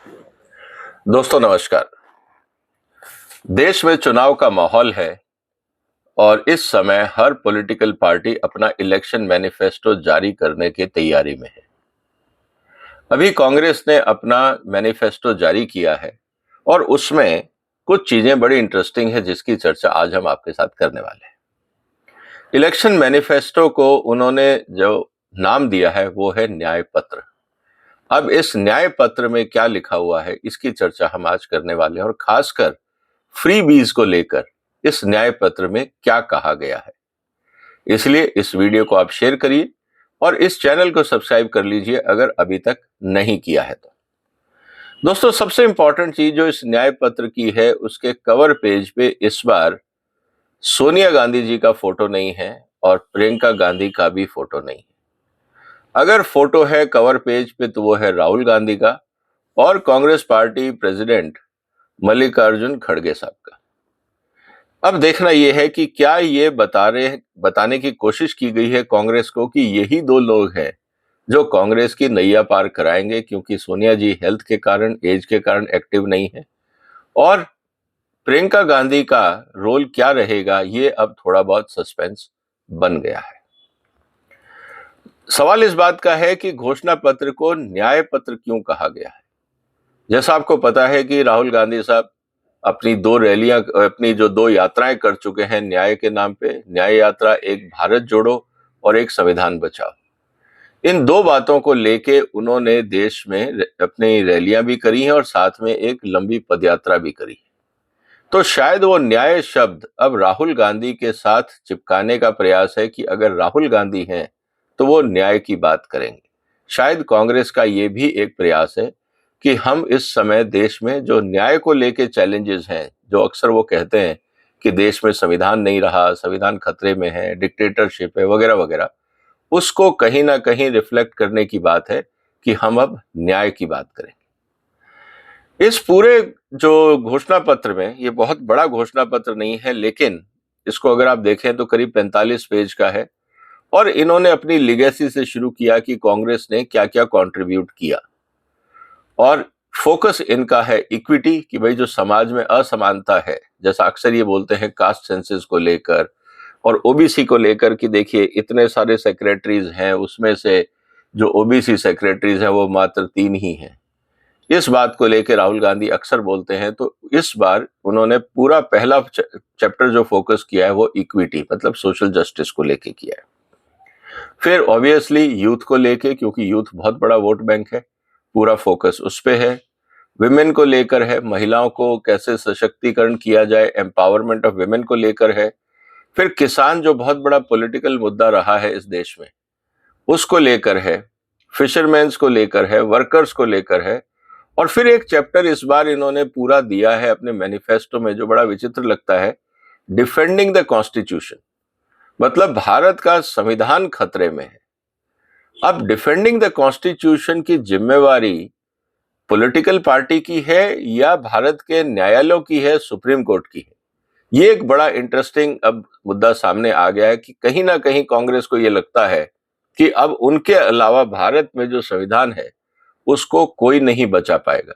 दोस्तों नमस्कार। देश में चुनाव का माहौल है और इस समय हर पॉलिटिकल पार्टी अपना इलेक्शन मैनिफेस्टो जारी करने की तैयारी में है। अभी कांग्रेस ने अपना मैनिफेस्टो जारी किया है और उसमें कुछ चीजें बड़ी इंटरेस्टिंग है जिसकी चर्चा आज हम आपके साथ करने वाले हैं। इलेक्शन मैनिफेस्टो को उन्होंने जो नाम दिया है वो है न्याय पत्र। अब इस न्याय पत्र में क्या लिखा हुआ है इसकी चर्चा हम आज करने वाले हैं और खासकर फ्री बीज को लेकर इस न्याय पत्र में क्या कहा गया है। इसलिए इस वीडियो को आप शेयर करिए और इस चैनल को सब्सक्राइब कर लीजिए अगर अभी तक नहीं किया है तो। दोस्तों सबसे इंपॉर्टेंट चीज जो इस न्याय पत्र की है उसके कवर पेज पे इस बार सोनिया गांधी जी का फोटो नहीं है और प्रियंका गांधी का भी फोटो नहीं है। अगर फोटो है कवर पेज पे तो वो है राहुल गांधी का और कांग्रेस पार्टी प्रेसिडेंट मल्लिकार्जुन खड़गे साहब का। अब देखना यह है कि क्या ये बताने की कोशिश की गई है कांग्रेस को कि यही दो लोग हैं जो कांग्रेस की नैया पार कराएंगे, क्योंकि सोनिया जी हेल्थ के कारण, एज के कारण एक्टिव नहीं है और प्रियंका गांधी का रोल क्या रहेगा ये अब थोड़ा बहुत सस्पेंस बन गया है। सवाल इस बात का है कि घोषणा पत्र को न्याय पत्र क्यों कहा गया है। जैसा आपको पता है कि राहुल गांधी साहब अपनी जो दो यात्राएं कर चुके हैं न्याय के नाम पे, न्याय यात्रा, एक भारत जोड़ो और एक संविधान बचाओ। इन दो बातों को लेके उन्होंने देश में अपनी रैलियां भी करी हैं और साथ में एक लंबी पदयात्रा भी करी है। तो शायद वो न्याय शब्द अब राहुल गांधी के साथ चिपकाने का प्रयास है कि अगर राहुल गांधी हैं तो वो न्याय की बात करेंगे। शायद कांग्रेस का ये भी एक प्रयास है कि हम इस समय देश में जो न्याय को लेके चैलेंजेस हैं, जो अक्सर वो कहते हैं कि देश में संविधान नहीं रहा, संविधान खतरे में है, डिक्टेटरशिप है वगैरह वगैरह, उसको कहीं ना कहीं रिफ्लेक्ट करने की बात है कि हम अब न्याय की बात करें। इस पूरे जो घोषणा पत्र में, ये बहुत बड़ा घोषणा पत्र नहीं है लेकिन इसको अगर आप देखें तो करीब 45 पेज का है और इन्होंने अपनी लिगेसी से शुरू किया कि कांग्रेस ने क्या क्या कंट्रीब्यूट किया और फोकस इनका है इक्विटी, कि भाई जो समाज में असमानता है, जैसा अक्सर ये बोलते हैं कास्ट सेंसस को लेकर और ओबीसी को लेकर कि देखिए इतने सारे सेक्रेटरीज हैं, उसमें से जो ओबीसी सेक्रेटरीज हैं वो मात्र 3 ही हैं। इस बात को लेकर राहुल गांधी अक्सर बोलते हैं। तो इस बार उन्होंने पूरा पहला चैप्टर जो फोकस किया है वो इक्विटी मतलब सोशल जस्टिस को लेके किया है। फिर ऑब्वियसली यूथ को लेके, क्योंकि यूथ बहुत बड़ा वोट बैंक है, पूरा फोकस उस पे है। विमेन को लेकर है, महिलाओं को कैसे सशक्तिकरण किया जाए, एम्पावरमेंट ऑफ विमेन को लेकर है। फिर किसान जो बहुत बड़ा पॉलिटिकल मुद्दा रहा है इस देश में, उसको लेकर है। फिशरमैन्स को लेकर है, वर्कर्स को लेकर है। और फिर एक चैप्टर इस बार इन्होंने पूरा दिया है अपने मैनिफेस्टो में जो बड़ा विचित्र लगता है, डिफेंडिंग द कॉन्स्टिट्यूशन, मतलब भारत का संविधान खतरे में है। अब डिफेंडिंग द कॉन्स्टिट्यूशन की जिम्मेवारी पॉलिटिकल पार्टी की है या भारत के न्यायालयों की है, सुप्रीम कोर्ट की है। ये एक बड़ा इंटरेस्टिंग अब मुद्दा सामने आ गया है कि कहीं ना कहीं कांग्रेस को ये लगता है कि अब उनके अलावा भारत में जो संविधान है उसको कोई नहीं बचा पाएगा,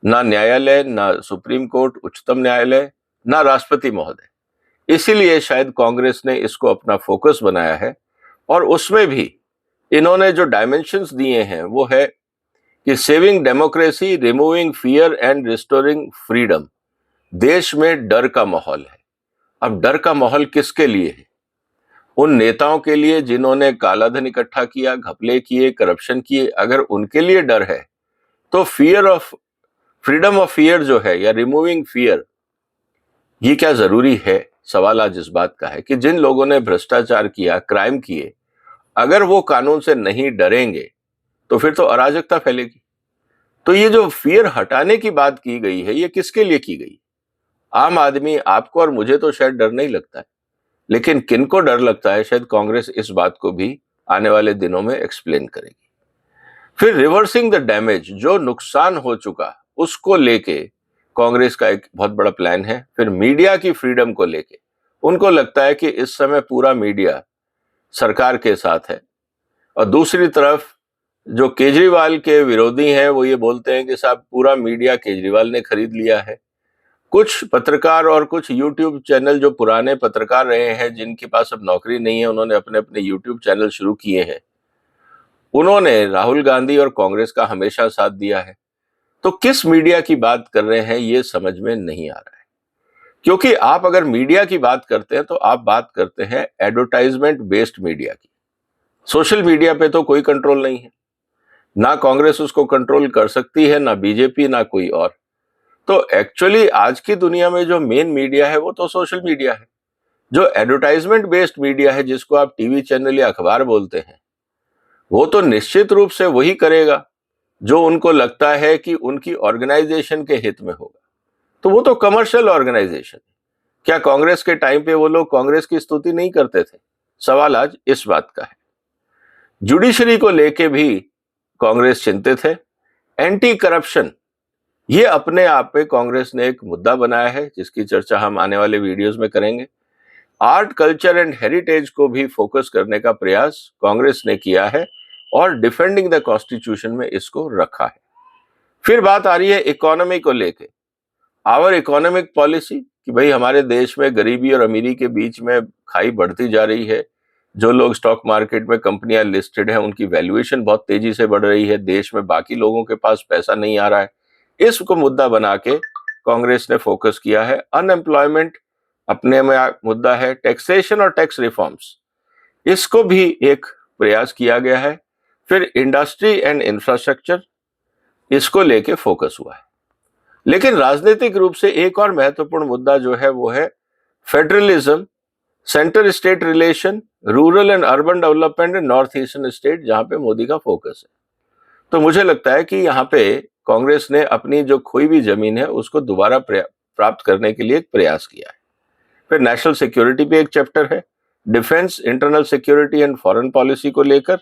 ना न्यायालय, ना सुप्रीम कोर्ट, उच्चतम न्यायालय, ना राष्ट्रपति महोदय। इसीलिए शायद कांग्रेस ने इसको अपना फोकस बनाया है और उसमें भी इन्होंने जो डायमेंशंस दिए हैं वो है कि saving democracy, removing fear and restoring freedom. देश में डर का माहौल है। अब डर का माहौल किसके लिए है? उन नेताओं के लिए जिन्होंने काला धन इकट्ठा किया, घपले किए, करप्शन किए। अगर उनके लिए डर है तो फ्रीडम ऑफ फियर जो है या रिमूविंग फियर, ये क्या जरूरी है? सवाल आज इस बात का है कि जिन लोगों ने भ्रष्टाचार किया, क्राइम किए, अगर वो कानून से नहीं डरेंगे तो फिर तो अराजकता फैलेगी। तो ये जो फियर हटाने की बात की गई है ये किसके लिए की गई? आम आदमी, आपको और मुझे तो शायद डर नहीं लगता है, लेकिन किनको डर लगता है शायद कांग्रेस इस बात को भी आने वाले दिनों में एक्सप्लेन करेगी। फिर रिवर्सिंग द डैमेज, जो नुकसान हो चुका उसको लेके कांग्रेस का एक बहुत बड़ा प्लान है। फिर मीडिया की फ्रीडम को लेके उनको लगता है कि इस समय पूरा मीडिया सरकार के साथ है और दूसरी तरफ जो केजरीवाल के विरोधी हैं वो ये बोलते हैं कि साहब पूरा मीडिया केजरीवाल ने खरीद लिया है। कुछ पत्रकार और कुछ यूट्यूब चैनल जो पुराने पत्रकार रहे हैं, जिनके पास अब नौकरी नहीं है, उन्होंने अपने अपने यूट्यूब चैनल शुरू किए हैं, उन्होंने राहुल गांधी और कांग्रेस का हमेशा साथ दिया है। तो किस मीडिया की बात कर रहे हैं ये समझ में नहीं आ रहा है। क्योंकि आप अगर मीडिया की बात करते हैं तो आप बात करते हैं एडवर्टाइजमेंट बेस्ड मीडिया की। सोशल मीडिया पे तो कोई कंट्रोल नहीं है, ना कांग्रेस उसको कंट्रोल कर सकती है, ना बीजेपी, ना कोई और। तो एक्चुअली आज की दुनिया में जो मेन मीडिया है वो तो सोशल मीडिया है। जो एडवर्टाइजमेंट बेस्ड मीडिया है, जिसको आप टीवी चैनल या अखबार बोलते हैं, वो तो निश्चित रूप से वही करेगा जो उनको लगता है कि उनकी ऑर्गेनाइजेशन के हित में होगा। तो वो तो कमर्शियल ऑर्गेनाइजेशन है। क्या कांग्रेस के टाइम पे वो लोग कांग्रेस की स्तुति नहीं करते थे? सवाल आज इस बात का है। जुडिशरी को लेके भी कांग्रेस चिंतित है। एंटी करप्शन, ये अपने आप में कांग्रेस ने एक मुद्दा बनाया है, जिसकी चर्चा हम आने वाले वीडियोस में करेंगे। आर्ट, कल्चर एंड हेरिटेज को भी फोकस करने का प्रयास कांग्रेस ने किया है और डिफेंडिंग द कॉन्स्टिट्यूशन में इसको रखा है। फिर बात आ रही है इकोनॉमी को लेके, आवर इकोनॉमिक पॉलिसी, कि भाई हमारे देश में गरीबी और अमीरी के बीच में खाई बढ़ती जा रही है। जो लोग स्टॉक मार्केट में कंपनियां लिस्टेड हैं, उनकी वैल्यूएशन बहुत तेजी से बढ़ रही है। देश में बाकी लोगों के पास पैसा नहीं आ रहा है। इसको मुद्दा बना के कांग्रेस ने फोकस किया है। अनएम्प्लॉयमेंट अपने में मुद्दा है। टैक्सेशन और टैक्स रिफॉर्म्स, इसको भी एक प्रयास किया गया है। फिर इंडस्ट्री एंड इंफ्रास्ट्रक्चर, इसको लेके फोकस हुआ है। लेकिन राजनीतिक रूप से एक और महत्वपूर्ण मुद्दा जो है वो है federalism, centre state relation, rural and urban development and north eastern state, जहां पे मोदी का फोकस है। तो मुझे लगता है कि यहाँ पे कांग्रेस ने अपनी जो खोई हुई जमीन है उसको दोबारा प्राप्त करने के लिए एक प्रयास किया है। फिर नेशनल सिक्योरिटी पे एक चैप्टर है, defence, internal security and foreign policy को लेकर,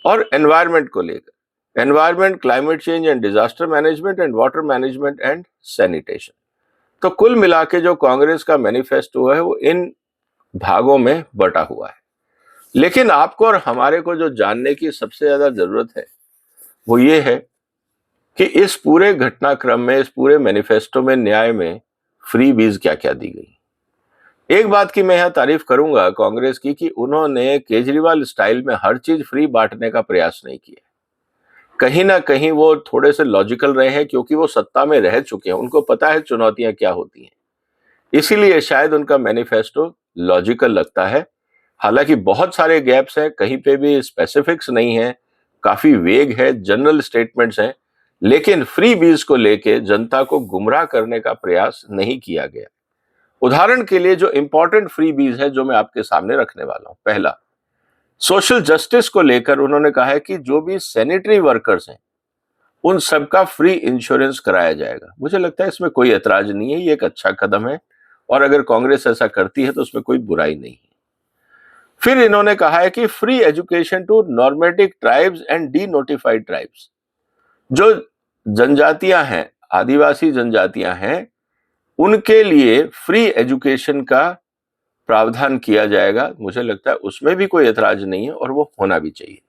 और एनवायरमेंट को लेकर, environment, climate change and disaster management and water management and sanitation. तो कुल मिला के जो कांग्रेस का मैनिफेस्टो है वो इन भागों में बटा हुआ है। लेकिन आपको और हमारे को जो जानने की सबसे ज्यादा जरूरत है वो ये है कि इस पूरे घटनाक्रम में, इस पूरे मैनिफेस्टो में, न्याय में फ्रीबीज क्या क्या दी गई। एक बात की मैं यहां तारीफ करूंगा कांग्रेस की, कि उन्होंने केजरीवाल स्टाइल में हर चीज फ्री बांटने का प्रयास नहीं किया। कहीं ना कहीं वो थोड़े से लॉजिकल रहे हैं, क्योंकि वो सत्ता में रह चुके हैं, उनको पता है चुनौतियां क्या होती हैं। इसीलिए शायद उनका मैनिफेस्टो लॉजिकल लगता है। हालांकि बहुत सारे गैप्स हैं, कहीं पे भी स्पेसिफिक्स नहीं है, काफी वेग है, जनरल स्टेटमेंट्स हैं। लेकिन फ्री बीज को लेके जनता को गुमराह करने का प्रयास नहीं किया गया। उदाहरण के लिए जो इंपॉर्टेंट फ्री बीज है जो मैं आपके सामने रखने वाला हूं, पहला, सोशल जस्टिस को लेकर उन्होंने कहा है कि जो भी सैनिटरी वर्कर्स हैं उन सबका फ्री इंश्योरेंस कराया जाएगा। मुझे लगता है इसमें कोई ऐतराज नहीं है, ये एक अच्छा कदम है, और अगर कांग्रेस ऐसा करती है तो उसमें कोई बुराई नहीं है। फिर इन्होंने कहा है कि free education to nomadic tribes and denotified tribes. जो जनजातियां हैं, आदिवासी जनजातियां हैं, उनके लिए फ्री एजुकेशन का प्रावधान किया जाएगा। मुझे लगता है उसमें भी कोई ऐतराज नहीं है और वो होना भी चाहिए।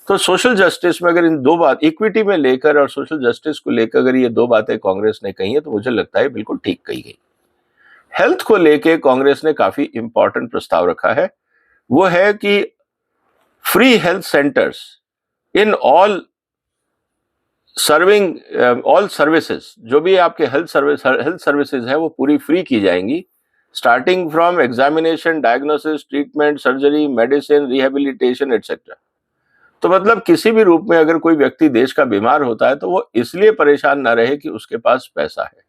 तो सोशल जस्टिस में अगर इन दो बात, इक्विटी में लेकर और सोशल जस्टिस को लेकर, अगर ये दो बातें कांग्रेस ने कही है तो मुझे लगता है बिल्कुल ठीक कही गई। हेल्थ को लेकर कांग्रेस ने काफी इंपॉर्टेंट प्रस्ताव रखा है। वो है कि free health centres in all all services, जो भी आपके हेल्थ सर्विसेज है वो पूरी फ्री की जाएंगी, starting from examination, diagnosis, treatment, surgery, medicine, rehabilitation etcetera. तो मतलब किसी भी रूप में अगर कोई व्यक्ति देश का बीमार होता है तो वो इसलिए परेशान ना रहे कि उसके पास पैसा है।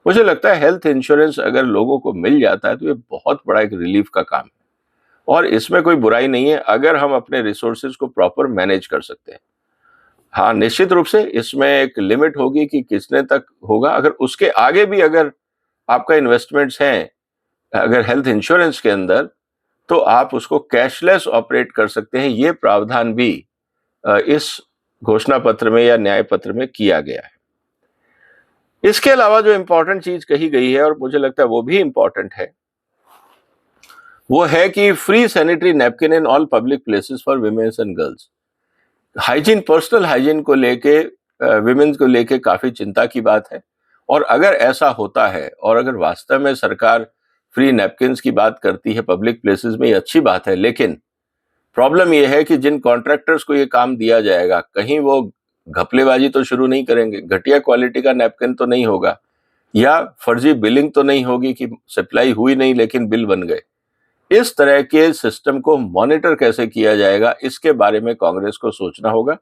मुझे लगता है हेल्थ इंश्योरेंस अगर लोगों को मिल जाता है तो ये बहुत बड़ा एक रिलीफ का काम है, और इसमें कोई बुराई नहीं है अगर हम अपने रिसोर्सेज को प्रॉपर मैनेज कर सकते हैं। हाँ, निश्चित रूप से इसमें एक लिमिट होगी कि कितने तक होगा। अगर उसके आगे भी अगर आपका इन्वेस्टमेंट्स हैं अगर हेल्थ इंश्योरेंस के अंदर, तो आप उसको कैशलेस ऑपरेट कर सकते हैं। ये प्रावधान भी इस घोषणा पत्र में या न्याय पत्र में किया गया है। इसके अलावा जो इंपॉर्टेंट चीज कही गई है, और मुझे लगता है वो भी इंपॉर्टेंट है, वो है कि free sanitary napkin in all public places for women's and girls. Hygiene, personal hygiene को लेके, विमेन्स को लेके काफी चिंता की बात है। और अगर ऐसा होता है और अगर वास्तव में सरकार फ्री नैपकिन्स की बात करती है पब्लिक प्लेसेस में, ये अच्छी बात है, लेकिन प्रॉब्लम ये है कि जिन कॉन्ट्रैक्टर्स को ये काम दिया जाएगा, कहीं वो घपलेबाजी तो शुरू नहीं करेंगे, घटिया क्वालिटी का नैपकिन तो नहीं होगा, या फर्जी बिलिंग तो नहीं होगी कि सप्लाई हुई नहीं लेकिन बिल बन गए। इस तरह के सिस्टम को मॉनिटर कैसे किया जाएगा, इसके बारे में कांग्रेस को सोचना होगा।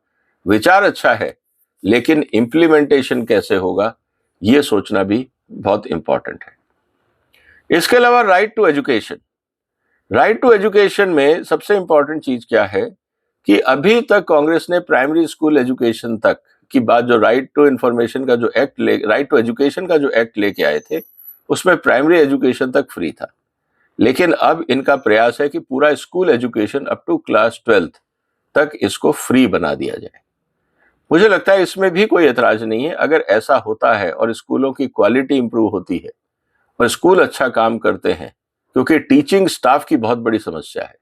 विचार अच्छा है, लेकिन इंप्लीमेंटेशन कैसे होगा, ये सोचना भी बहुत इंपॉर्टेंट है। इसके अलावा right to education, right to education में सबसे इंपॉर्टेंट चीज क्या है कि अभी तक कांग्रेस ने प्राइमरी स्कूल एजुकेशन तक की बात, जो राइट टू इंफॉर्मेशन का जो एक्ट राइट टू एजुकेशन का जो एक्ट लेके आए थे, उसमें प्राइमरी एजुकेशन तक फ्री था। लेकिन अब इनका प्रयास है कि पूरा school education up to class 12th तक इसको फ्री बना दिया जाए। मुझे लगता है इसमें भी कोई ऐतराज नहीं है। अगर ऐसा होता है और स्कूलों की क्वालिटी इंप्रूव होती है और स्कूल अच्छा काम करते हैं, क्योंकि टीचिंग स्टाफ की बहुत बड़ी समस्या है,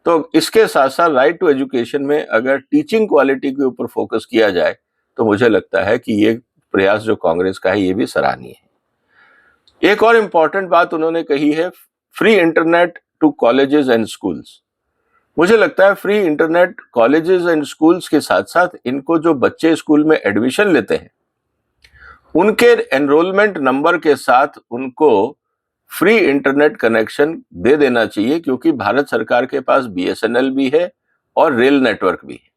तो इसके साथ साथ राइट टू एजुकेशन में अगर टीचिंग क्वालिटी के ऊपर फोकस किया जाए तो मुझे लगता है कि ये प्रयास जो कांग्रेस का है ये भी सराहनीय है। एक और इंपॉर्टेंट बात उन्होंने कही है, free internet to colleges and schools. मुझे लगता है free internet colleges and schools के साथ साथ इनको जो बच्चे स्कूल में एडमिशन लेते हैं उनके एनरोलमेंट नंबर के साथ उनको फ्री इंटरनेट कनेक्शन दे देना चाहिए, क्योंकि भारत सरकार के पास बीएसएनएल भी है और रेल नेटवर्क भी है,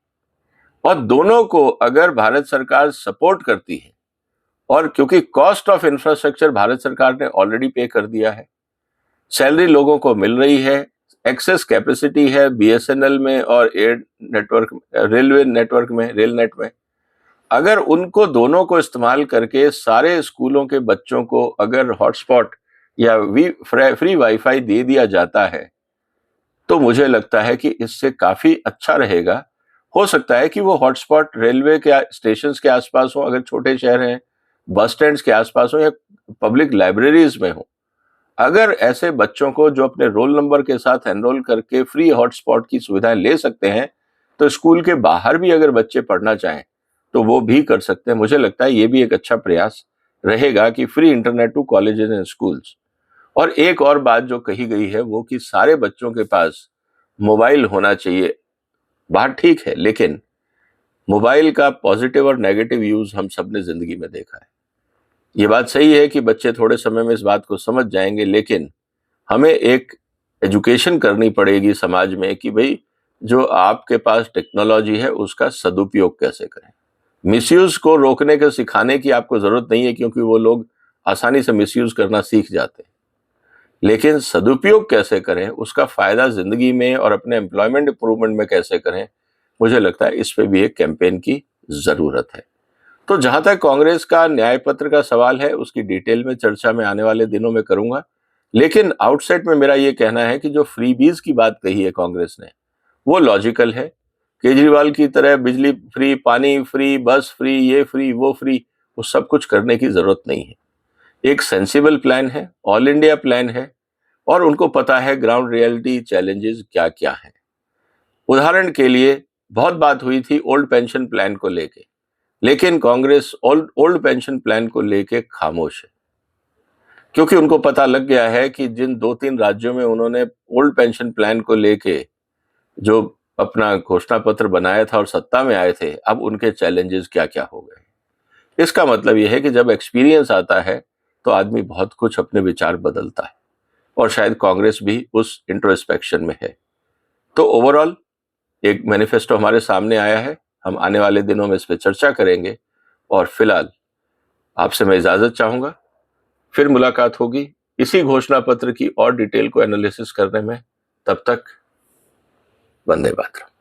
और दोनों को अगर भारत सरकार सपोर्ट करती है, और क्योंकि कॉस्ट ऑफ इंफ्रास्ट्रक्चर भारत सरकार ने ऑलरेडी पे कर दिया है, सैलरी लोगों को मिल रही है, एक्सेस कैपेसिटी है बीएसएनएल में और एयर नेटवर्क, रेलवे नेटवर्क में, रेल नेट में, अगर उनको दोनों को इस्तेमाल करके सारे स्कूलों के बच्चों को अगर हॉटस्पॉट या फ्री वाईफाई दे दिया जाता है तो मुझे लगता है कि इससे काफी अच्छा रहेगा। हो सकता है कि वो हॉटस्पॉट रेलवे के स्टेशन के आसपास हो, अगर छोटे शहर हैं, बस स्टैंड के आसपास हो, या पब्लिक लाइब्रेरीज में हो। अगर ऐसे बच्चों को जो अपने रोल नंबर के साथ एनरोल करके फ्री हॉटस्पॉट की सुविधाएं ले सकते हैं, तो स्कूल के बाहर भी अगर बच्चे पढ़ना चाहें तो वो भी कर सकते हैं। मुझे लगता है ये भी एक अच्छा प्रयास रहेगा कि free internet to colleges and schools. और एक और बात जो कही गई है वो कि सारे बच्चों के पास मोबाइल होना चाहिए। बात ठीक है, लेकिन मोबाइल का पॉजिटिव और नेगेटिव यूज हम सब ने जिंदगी में देखा है। ये बात सही है कि बच्चे थोड़े समय में इस बात को समझ जाएंगे, लेकिन हमें एक एजुकेशन करनी पड़ेगी समाज में कि भाई जो आपके पास टेक्नोलॉजी है उसका सदुपयोग कैसे करें। मिसयूज को रोकने के सिखाने की आपको जरूरत नहीं है, क्योंकि वो लोग आसानी से मिसयूज करना सीख जाते हैं, लेकिन सदुपयोग कैसे करें, उसका फायदा जिंदगी में और अपने एम्प्लॉयमेंट इंप्रूवमेंट में कैसे करें, मुझे लगता है इस पे भी एक कैंपेन की जरूरत है। तो जहां तक कांग्रेस का न्याय पत्र का सवाल है, उसकी डिटेल में चर्चा में आने वाले दिनों में करूंगा, लेकिन आउटसेट में मेरा ये कहना है कि जो फ्रीबीज की बात कही है कांग्रेस ने, वो लॉजिकल है। केजरीवाल की तरह बिजली फ्री, पानी फ्री, बस फ्री, ये फ्री, वो फ्री, वो सब कुछ करने की जरूरत नहीं है। एक सेंसिबल प्लान है, ऑल इंडिया प्लान है, और उनको पता है ग्राउंड रियलिटी चैलेंजेस क्या क्या है। उदाहरण के लिए बहुत बात हुई थी ओल्ड पेंशन प्लान को लेके, लेकिन कांग्रेस ओल्ड पेंशन प्लान को लेके खामोश है, क्योंकि उनको पता लग गया है कि जिन 2-3 राज्यों में उन्होंने ओल्ड पेंशन प्लान को लेके जो अपना घोषणा पत्र बनाया था और सत्ता में आए थे, अब उनके चैलेंजेस क्या क्या हो गए। इसका मतलब यह है कि जब एक्सपीरियंस आता है तो आदमी बहुत कुछ अपने विचार बदलता है, और शायद कांग्रेस भी उस इंट्रोस्पेक्शन में है। तो ओवरऑल एक मैनिफेस्टो हमारे सामने आया है, हम आने वाले दिनों में इस पर चर्चा करेंगे, और फिलहाल आपसे मैं इजाजत चाहूंगा। फिर मुलाकात होगी इसी घोषणा पत्र की और डिटेल को एनालिसिस करने में। तब तक वंदे मातरम।